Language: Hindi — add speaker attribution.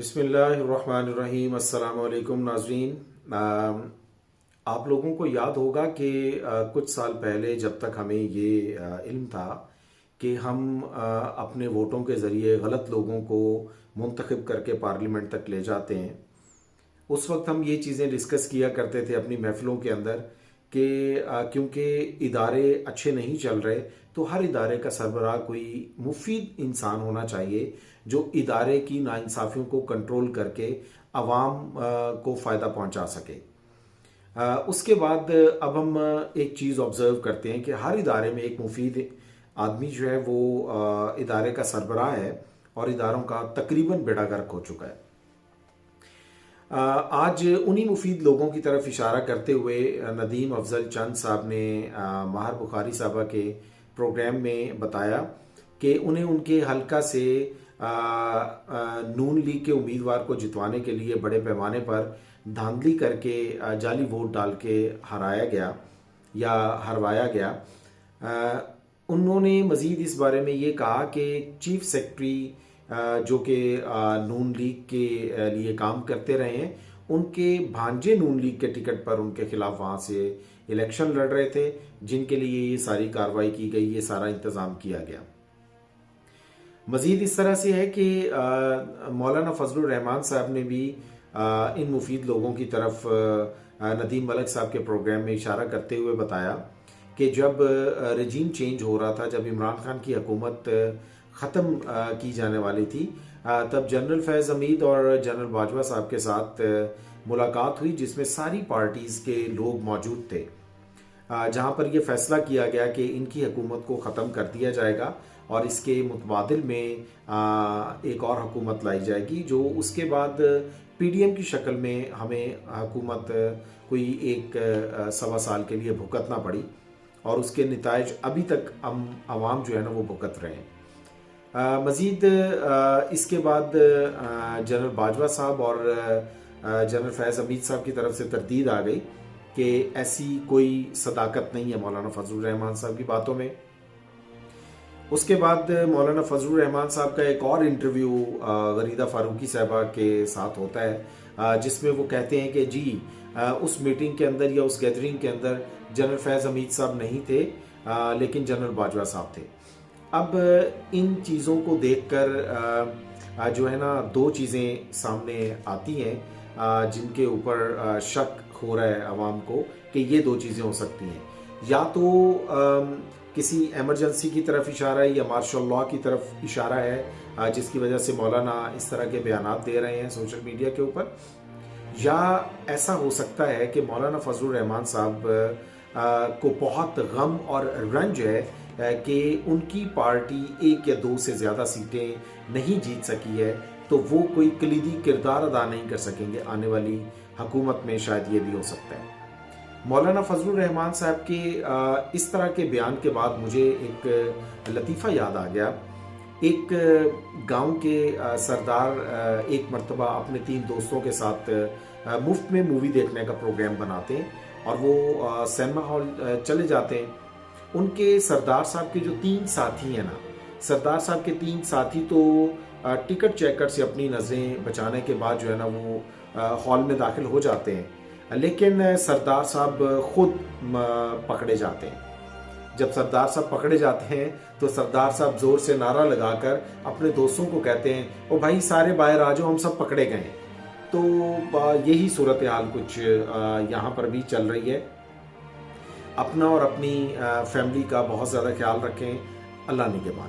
Speaker 1: बिस्मिल्लाहिर्रहमानिर्रहीम। अस्सलाम वालेकुम नाज़रीन। आप लोगों को याद होगा कि कुछ साल पहले जब तक हमें ये इल्म था कि हम अपने वोटों के ज़रिए गलत लोगों को मुंतखब करके पार्लियामेंट तक ले जाते हैं, उस वक्त हम ये चीज़ें डिस्कस किया करते थे अपनी महफिलों के अंदर कि क्योंकि इदारे अच्छे नहीं चल रहे तो हर इदारे का सरबराह कोई मुफीद इंसान होना चाहिए जो इदारे की नाइंसाफ़ियों को कंट्रोल करके अवाम को फ़ायदा पहुंचा सके। उसके बाद अब हम एक चीज़ ऑब्ज़र्व करते हैं कि हर इदारे में एक मुफीद आदमी जो है वो इदारे का सरबराह है और इदारों का तकरीबन बेड़ा गर्क हो चुका है। आज उन्हीं मुफीद लोगों की तरफ इशारा करते हुए नदीम अफजल चंद साहब ने माहर बुखारी साहबा के प्रोग्राम में बताया कि उन्हें उनके हल्का से नून लीग के उम्मीदवार को जितवाने के लिए बड़े पैमाने पर धांधली करके जाली वोट डाल के हराया गया या हरवाया गया। उन्होंने मज़ीद इस बारे में ये कहा कि चीफ सेक्रेटरी जो कि नून लीग के लिए काम करते रहे हैं, उनके भांजे नून लीग के टिकट पर उनके खिलाफ वहाँ से इलेक्शन लड़ रहे थे, जिनके लिए ये सारी कार्रवाई की गई, ये सारा इंतज़ाम किया गया। मज़ीद इस तरह से है कि मौलाना फजलुर रहमान साहब ने भी इन मुफीद लोगों की तरफ नदीम मलिक साहब के प्रोग्राम में इशारा करते हुए बताया कि जब रजीम चेंज हो रहा था, जब इमरान खान की हुकूमत ख़त्म की जाने वाली थी, तब जनरल फैज़ हमीद और जनरल बाजवा साहब के साथ मुलाकात हुई जिसमें सारी पार्टीज़ के लोग मौजूद थे, जहां पर यह फैसला किया गया कि इनकी हुकूमत को ख़त्म कर दिया जाएगा और इसके मुतबादिल में एक और हुकूमत लाई जाएगी, जो उसके बाद पीडीएम की शक्ल में हमें हुकूमत कोई एक सवा साल के लिए भुगतना पड़ी और उसके नताइज अभी तक हम आवाम जो है ना वो भुगत रहे हैं। मज़ीद इसके बाद जनरल बाजवा साहब और जनरल फैज़ हमीद साहब की तरफ से तरदीद आ गई कि ऐसी कोई सदाकत नहीं है मौलाना फजलुर रहमान साहब की बातों में। उसके बाद मौलाना फजलुर रहमान साहब का एक और इंटरव्यू गरीदा फारूकी साहबा के साथ होता है, जिसमें वो कहते हैं कि जी उस मीटिंग के अंदर या उस गैदरिंग के अंदर जनरल फैज़ हमीद साहब नहीं थे, लेकिन जनरल बाजवा साहब थे। अब इन चीज़ों को देखकर जो है ना दो चीज़ें सामने आती हैं जिनके ऊपर शक हो रहा है अवाम को कि ये दो चीज़ें हो सकती हैं, या तो किसी एमरजेंसी की तरफ इशारा है या मार्शल लॉ की तरफ इशारा है, जिसकी वजह से मौलाना इस तरह के बयानात दे रहे हैं सोशल मीडिया के ऊपर, या ऐसा हो सकता है कि मौलाना फजलुर रहमान साहब को बहुत गम और रंज है कि उनकी पार्टी एक या दो से ज़्यादा सीटें नहीं जीत सकी है, तो वो कोई कलीदी किरदार अदा नहीं कर सकेंगे आने वाली हुकूमत में, शायद ये भी हो सकता है। मौलाना फजलुर रहमान साहब के इस तरह के बयान के बाद मुझे एक लतीफ़ा याद आ गया। एक गांव के सरदार एक मर्तबा अपने 3 दोस्तों के साथ मुफ्त में मूवी देखने का प्रोग्राम बनाते हैं और वो सिनेमा हॉल चले जाते हैं। उनके सरदार साहब के जो 3 साथी हैं ना, सरदार साहब के 3 साथी तो टिकट चेकर से अपनी नज़रें बचाने के बाद जो है ना वो हॉल में दाखिल हो जाते हैं, लेकिन सरदार साहब खुद पकड़े जाते हैं। जब सरदार साहब पकड़े जाते हैं तो सरदार साहब जोर से नारा लगाकर अपने दोस्तों को कहते हैं, ओ भाई सारे बाहर आ जाओ, हम सब पकड़े गए हैं। तो यही सूरत हाल कुछ यहाँ पर भी चल रही है। अपना और अपनी फैमिली का बहुत ज़्यादा ख्याल रखें। अल्लाह निगहबान।